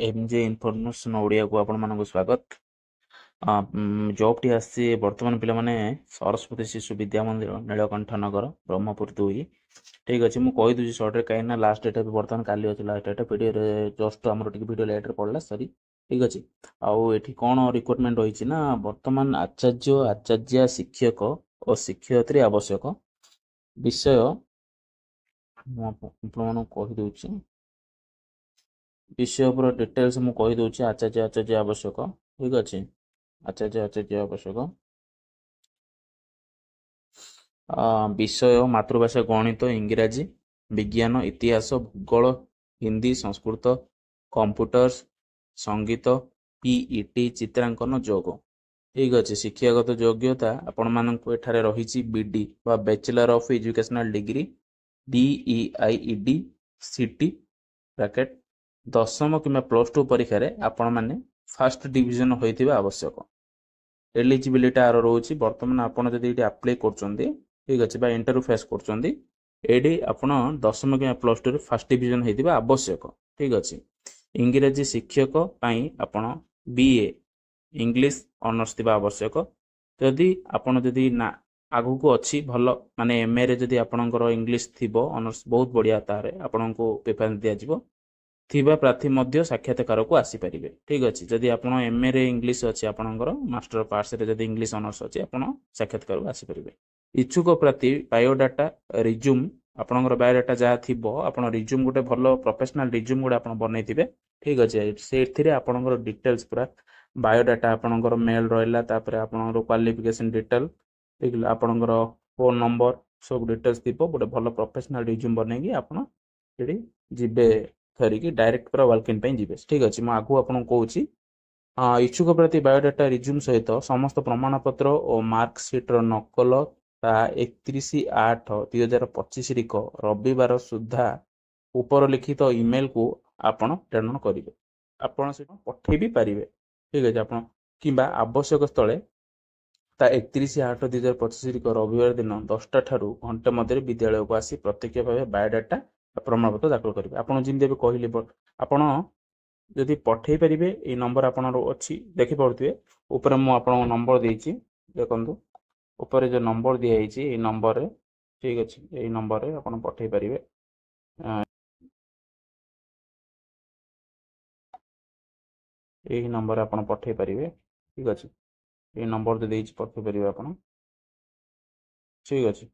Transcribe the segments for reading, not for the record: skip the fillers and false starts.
MJ information Odia को आपण मानक स्वागत। जॉब टी आसी वर्तमान पिला माने सरस्वती शिशु विद्या मंदिर नीलकंठ नगर ब्रह्मपुर 2। ठीक अच्छे मुझे कही दूसरी सर्टे कहीं लास्ट डेट बर्तमान काली अच्छे लास्ट डेट वीडियो जस्ट आम वीडियो लेट पड़ा सॉरी। ठीक अच्छे आउ ये कौन रिक्रुटमेंट रही ना बर्तमान आचार्य आचार्य शिक्षक और शिक्षयित्री आवश्यक विषय कहीदे विषय पूरा डिटेल्स मु कही दूची आचार्य आचार्य आवश्यक। ठीक अच्छे आचार्य आचार्य आवश्यक विषय मातृभाषा गणित इंग्राजी विज्ञान इतिहास भूगोल हिंदी संस्कृत कंप्यूटर्स संगीत पीईटी चित्रांकन योग। ठीक अच्छे शिक्षागत योग्यता आपण मानक एठारे रही बीडी बा bachelor of educational degree DEIED सीटी ब्रैकेट दशम कि +2 परीक्षा आपण मैंने फास्ट डिविजन होता आवश्यक। एलिजिबिलिटी आर रोचे बर्तमान आपड़ जब अप्लाई कर ठीक अच्छे इंटरव्यू फेस कर आपड़ दशम कि +2 फास्ट डिविजन होता आवश्यक। ठीक अच्छे इंग्राजी शिक्षक आपण BA इंग्लिश ऑनर्स थी आवश्यक। जदि आपण जदि ना आगु को अच्छी भल माने MA रे जदि आपणकर इंग्लिश थी ऑनर्स बहुत बढ़िया तारे आपण को प्रेफरेंस दिया थिबा प्रार्थी मध्य साक्षात्कार को आसीपारे। ठीक अच्छे जदि आप MA रे इंग्लिश अच्छे आपणकर मास्टर पार्ट्स रे जदि इंग्लिश ऑनर्स अच्छे आप साक्षात्कार को आसीपारे। इच्छुक प्रार्थी बायोडाटा रिज्यूम आपणकर बायोडाटा जहाँ थी आप रिज्यूम गोटे भल प्रोफेशनल रिज्यूम गोटे आप बनई थे। ठीक अच्छे से आपणकर डिटेल्स पूरा बायोडाटा आपणकर मेल रहा आपणकर क्वालिफिकेशन डिटेल ठीक आपणकर फोन नंबर सब डिटेल्स थी गोटे भल प्रोफेशनल रिज्यूम बनई आप जीवे थरिकी डायरेक्ट पूरा वर्किंग पे जीवे। ठीक अच्छे मुझे आगू आपको कहूँ इच्छुक प्रार्थी बायोडाटा रिज्यूम सहित समस्त प्रमाणपत्र और मार्कसीट नकल 31/8/2025 रविवार सुधा उपर लिखित इमेल को आपण प्रेरण करेंगे आपण से पठे भी पारे। ठीक अच्छे आप कि आवश्यक स्थले 31/8/2025 रविवार दिन 10टा ठारू घंटे मध्य विद्यालय को आसी प्रत्यक्ष भाव बायोडाटा प्रमाणपत्र दाखल करेंगे। आपड़ जमी कहली आपड़ जदि पठे पारे ये नंबर आपड़ अच्छी देखिपे ऊपर मुझे नंबर देती देखु ऊपर जो नंबर दिखाई नंबर। ठीक अच्छे यही नंबर आप पठे पारे यही नंबर आप पठे पारे। ठीक अच्छे ये नंबर जो देती पठे पारे आप। ठीक अच्छे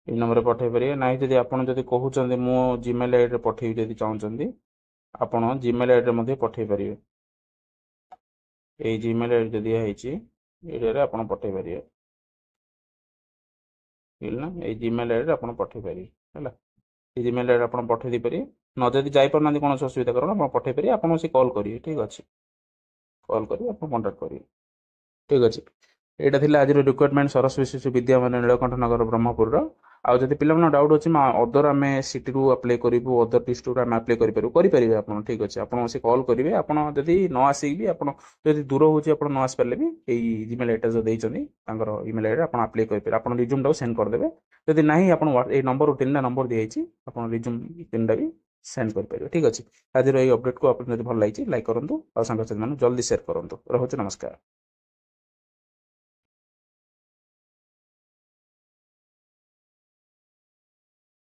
ये नंबर पठे पारे ना जब आप कहते मो जीमेल आईडी पठे जब चाहते आपड़ जीमेल आईडी पठे पारे ये जीमेल आईडी दिखाई ये आप पठे पारे ना ये जीमेल आईडी आप पठे पारे है ये जीमेल आईडी आप पठे दी पारे न जब जापार कौन असुविधा कारण आप पठे पारे आप से कॉल करेंगे। ठीक अच्छे कॉल करेंगे आप कंटाक्ट करेंगे। ठीक अच्छे यहाँ थी आज रिक्रुटमेंट सरस्वती शिशु विद्या मंदिर नीलकंठ नगर ब्रह्मपुर आउ जब पे डाउट अच्छे अदर आम सिटी रू अप्लाई करूँ अदर डिस्ट्रिक्ट आम अप्लाई करेंगे आप। ठीक अच्छे आप कॉल करेंगे आप जदि न आसिक भी आप दूर हो न आसपारे भी यही जीमेल आईडी जो देती इमेल आईडी आप अप्लाई करेंगे आप रिज्यूम टाक सेंड करदे जदि ना आप नंबर 3टा नंबर दिखाई आप रिज्यूम 3टा भी सेंड करेंगे। ठीक अच्छे आज ये अपडेट को आप भल लगी लाइक करूँ और सांग साथी जल्दी शेयर करूँ। रोचे नमस्कार।